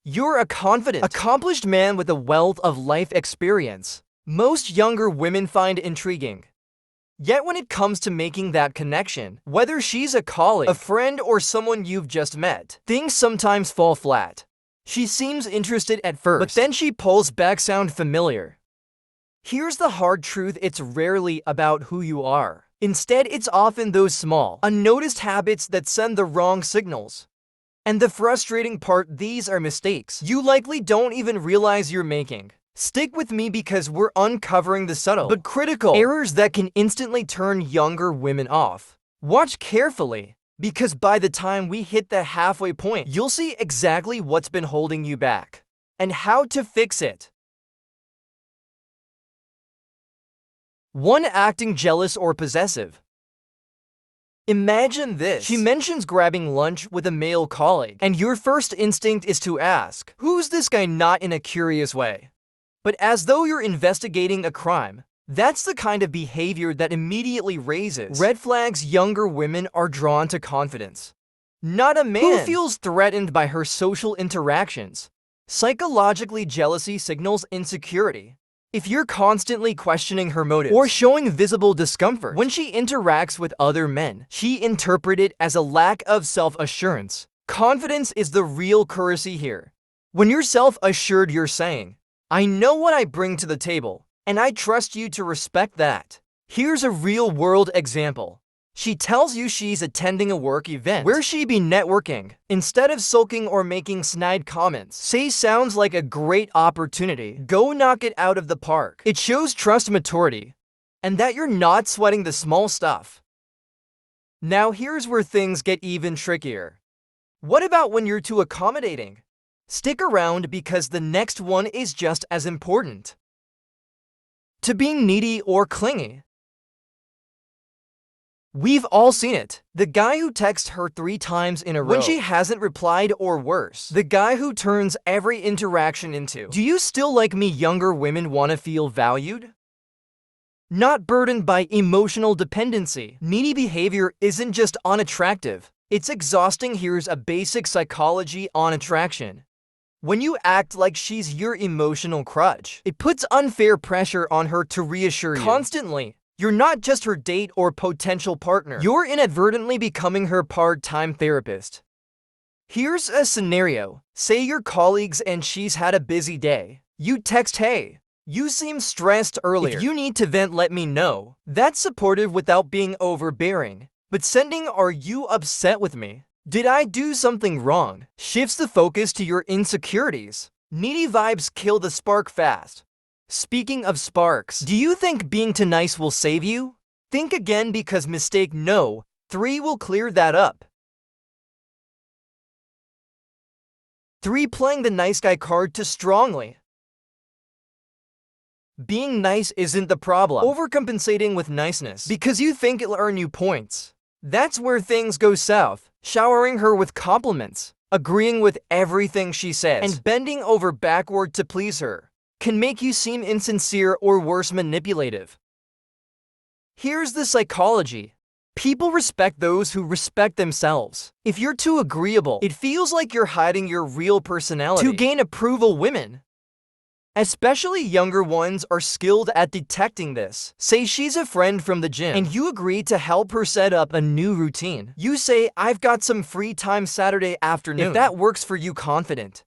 You're a confident, accomplished man with a wealth of life experience most younger women find intriguing. Yet when it comes to making that connection, whether she's a colleague, a friend, or someone you've just met, things sometimes fall flat. She seems interested at first, but then she pulls back. Sound familiar? Here's the hard truth: it's rarely about who you are. Instead, it's often those small, unnoticed habits that send the wrong signals. And the frustrating part, these are mistakes you likely don't even realize you're making. Stick with me because we're uncovering the subtle but critical errors that can instantly turn younger women off. Watch carefully, because by the time we hit the halfway point, you'll see exactly what's been holding you back and how to fix it. 1. Acting jealous or possessive. Imagine this. She mentions grabbing lunch with a male colleague, and your first instinct is to ask, "Who's this guy?" Not in a curious way, but as though you're investigating a crime. That's the kind of behavior that immediately raises red flags. Younger women are drawn to confidence, not a man who feels threatened by her social interactions. Psychologically, jealousy signals insecurity. If you're constantly questioning her motives or showing visible discomfort when she interacts with other men, she interprets it as a lack of self-assurance. Confidence is the real currency here. When you're self-assured, you're saying, "I know what I bring to the table, and I trust you to respect that." Here's a real-world example. She tells you she's attending a work event where she'd be networking. Instead of sulking or making snide comments, say, "Sounds like a great opportunity. Go knock it out of the park." It shows trust, maturity, and that you're not sweating the small stuff. Now here's where things get even trickier. What about when you're too accommodating? Stick around because the next one is just as important. To being needy or clingy. We've all seen it. The guy who texts her 3 times in a row when she hasn't replied, or worse, the guy who turns every interaction into, "Do you still like me?" Younger women want to feel valued, not burdened by emotional dependency. Needy behavior isn't just unattractive, it's exhausting. Here's a basic psychology on attraction. When you act like she's your emotional crutch, it puts unfair pressure on her to reassure you constantly. You're not just her date or potential partner. You're inadvertently becoming her part-time therapist. Here's a scenario. Say you're colleagues and she's had a busy day. You text, "Hey, you seem stressed earlier. If you need to vent, let me know." That's supportive without being overbearing. But sending, "Are you upset with me? Did I do something wrong?" shifts the focus to your insecurities. Needy vibes kill the spark fast. Speaking of sparks, do you think being too nice will save you? Think again, because mistake no 3 will clear that up. 3. Playing the nice guy card too strongly. Being nice isn't the problem. Overcompensating with niceness because you think it'll earn you points. That's where things go south. Showering her with compliments, agreeing with everything she says, and bending over backward to please her can make you seem insincere or worse, manipulative. Here's the psychology. People respect those who respect themselves. If you're too agreeable, it feels like you're hiding your real personality to gain approval. Women, especially younger ones, are skilled at detecting this. Say she's a friend from the gym, and you agree to help her set up a new routine. You say, "I've got some free time Saturday afternoon." If that works for you, confident,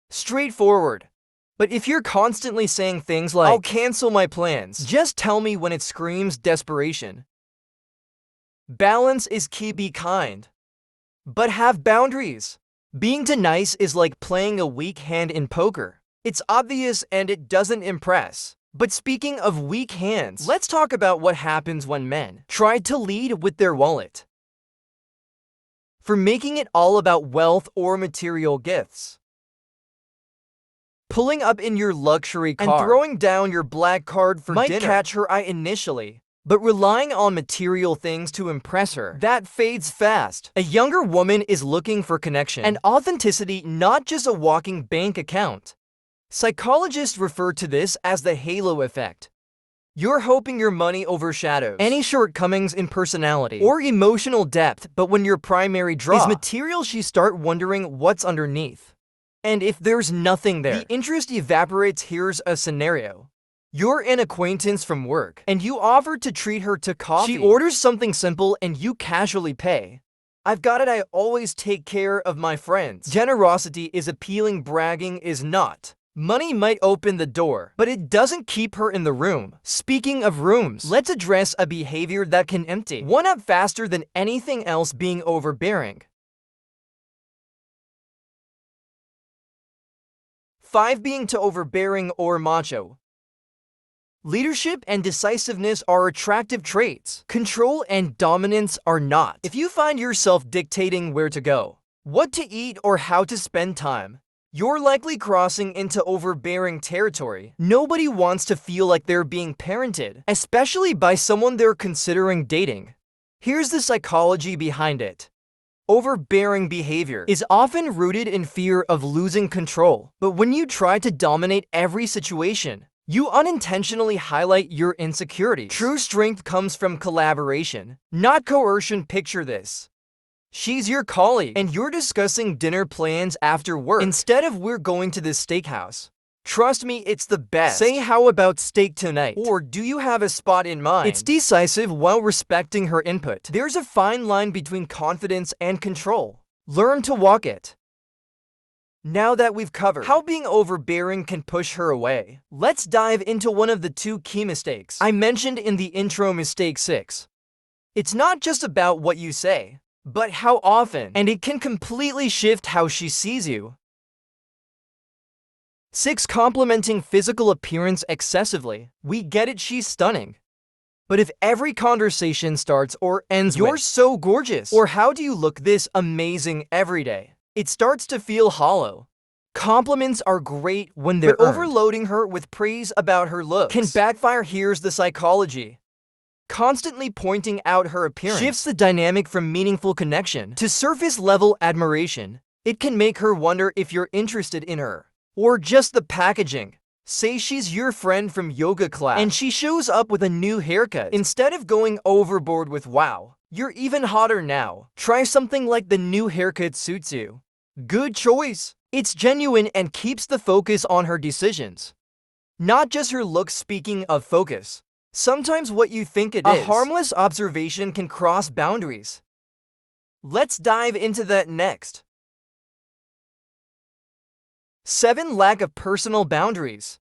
straightforward. But if you're constantly saying things like, "I'll cancel my plans, just tell me when," it screams desperation. Balance is key. Be kind, but have boundaries. Being too nice is like playing a weak hand in poker. It's obvious and it doesn't impress. But speaking of weak hands, let's talk about what happens when men try to lead with their wallet. For making it all about wealth or material gifts. Pulling up in your luxury car and throwing down your black card for dinner might catch her eye initially, but relying on material things to impress her, that fades fast. A younger woman is looking for connection and authenticity, not just a walking bank account. Psychologists refer to this as the halo effect. You're hoping your money overshadows any shortcomings in personality or emotional depth, but when your primary draw is material, you start wondering what's underneath. And if there's nothing there, the interest evaporates. Here's a scenario. You're an acquaintance from work, and you offer to treat her to coffee. She orders something simple, and you casually pay. I've got it, I always take care of my friends. Generosity is appealing, bragging is not. Money might open the door, but it doesn't keep her in the room. Speaking of rooms, let's address a behavior that can empty one up faster than anything else: being overbearing. 5. Being too overbearing or macho. Leadership and decisiveness are attractive traits. Control and dominance are not. If you find yourself dictating where to go, what to eat, or how to spend time, you're likely crossing into overbearing territory. Nobody wants to feel like they're being parented, especially by someone they're considering dating. Here's the psychology behind it. Overbearing behavior is often rooted in fear of losing control. But when you try to dominate every situation, you unintentionally highlight your insecurities. True strength comes from collaboration, not coercion. Picture this. She's your colleague, and you're discussing dinner plans after work. Instead of "we're going to this steakhouse. Trust me, it's the best." Say, "How about steak tonight?" Or "Do you have a spot in mind?" It's decisive while respecting her input. There's a fine line between confidence and control. Learn to walk it. Now that we've covered how being overbearing can push her away, let's dive into one of the 2 key mistakes I mentioned in the intro. Mistake 6. It's not just about what you say, but how often, and it can completely shift how she sees you. 6. Complimenting physical appearance excessively. We get it, she's stunning. But if every conversation starts or ends with "you're so gorgeous," or "how do you look this amazing every day," it starts to feel hollow. Compliments are great when they're earned. Overloading her with praise about her looks can backfire. Here's the psychology. Constantly pointing out her appearance shifts the dynamic from meaningful connection to surface-level admiration. It can make her wonder if you're interested in her, or just the packaging. Say she's your friend from yoga class, and she shows up with a new haircut. Instead of going overboard with "wow, you're even hotter now," try something like "the new haircut suits you." Good choice. It's genuine and keeps the focus on her decisions, not just her looks. Speaking of focus, sometimes what you think it is, a harmless observation, can cross boundaries. Let's dive into that next. 7. Lack of personal boundaries.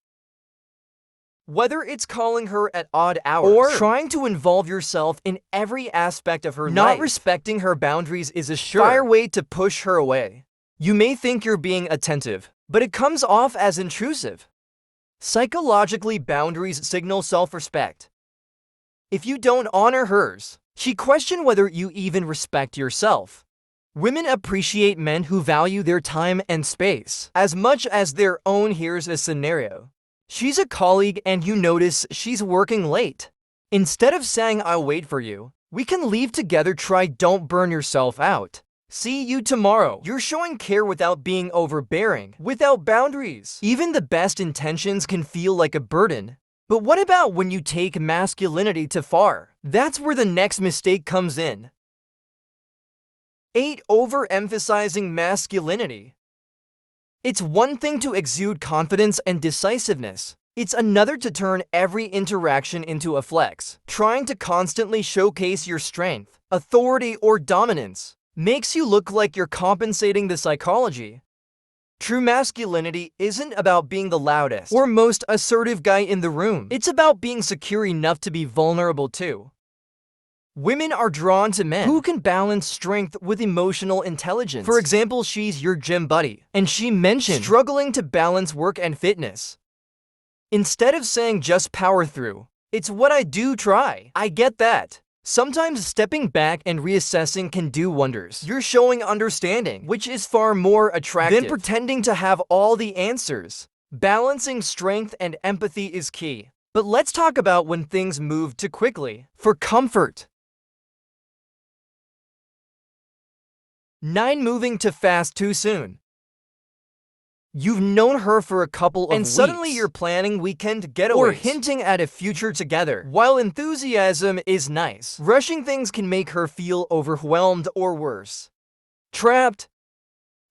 Whether it's calling her at odd hours or trying to involve yourself in every aspect of her life, not respecting her boundaries is a surefire way to push her away. You may think you're being attentive, but it comes off as intrusive. Psychologically, boundaries signal self-respect. If you don't honor hers, she questions whether you even respect yourself. Women appreciate men who value their time and space as much as their own. Here's a scenario. She's a colleague and you notice she's working late. Instead of saying "I'll wait for you, we can leave together," try "don't burn yourself out. See you tomorrow." You're showing care without being overbearing. Without boundaries, even the best intentions can feel like a burden. But what about when you take masculinity too far? That's where the next mistake comes in. 8. Overemphasizing masculinity. It's one thing to exude confidence and decisiveness. It's another to turn every interaction into a flex. Trying to constantly showcase your strength, authority, or dominance makes you look like you're compensating. The psychology. True masculinity isn't about being the loudest or most assertive guy in the room. It's about being secure enough to be vulnerable too. Women are drawn to men who can balance strength with emotional intelligence. For example, she's your gym buddy, and she mentioned struggling to balance work and fitness. Instead of saying "just power through," it's "what I do try." I get that. Sometimes stepping back and reassessing can do wonders. You're showing understanding, which is far more attractive than pretending to have all the answers. Balancing strength and empathy is key. But let's talk about when things move too quickly for comfort. 9. Moving too fast too soon. You've known her for a couple of weeks, and suddenly you're planning weekend getaways or hinting at a future together. While enthusiasm is nice, rushing things can make her feel overwhelmed or worse, trapped.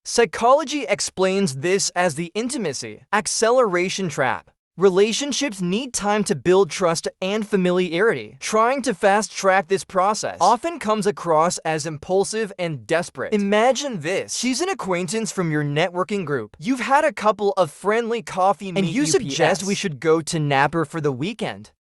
Psychology explains this as the intimacy acceleration trap. Relationships need time to build trust and familiarity. Trying to fast-track this process often comes across as impulsive and desperate. Imagine this. She's an acquaintance from your networking group. You've had a couple of friendly coffee meet and you suggest we should go to Napper for the weekend.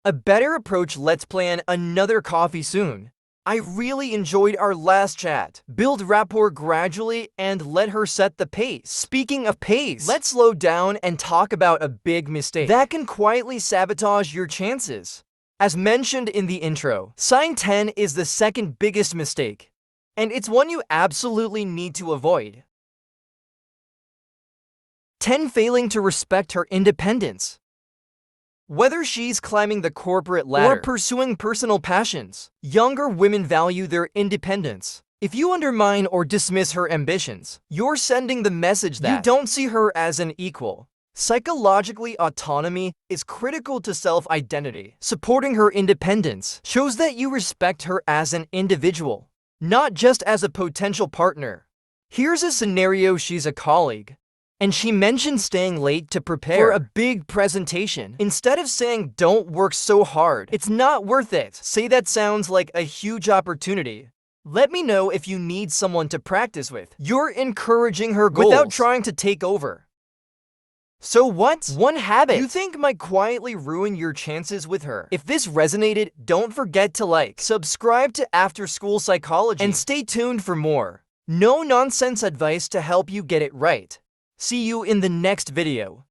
A better approach: let's plan another coffee soon. I really enjoyed our last chat. Build rapport gradually and let her set the pace. Speaking of pace, let's slow down and talk about a big mistake that can quietly sabotage your chances. As mentioned in the intro, sign 10 is the second biggest mistake, and it's one you absolutely need to avoid. 10. Failing to respect her independence. Whether she's climbing the corporate ladder or pursuing personal passions, younger women value their independence. If you undermine or dismiss her ambitions, you're sending the message that you don't see her as an equal. Psychologically, autonomy is critical to self-identity. Supporting her independence shows that you respect her as an individual, not just as a potential partner. Here's a scenario: she's a colleague, and she mentioned staying late to prepare for a big presentation. Instead of saying, "Don't work so hard, it's not worth it," say, "That sounds like a huge opportunity. Let me know if you need someone to practice with." You're encouraging her goals without trying to take over. So what's one habit you think might quietly ruin your chances with her? If this resonated, don't forget to like, subscribe to After School Psychology, and stay tuned for more no-nonsense advice to help you get it right. See you in the next video.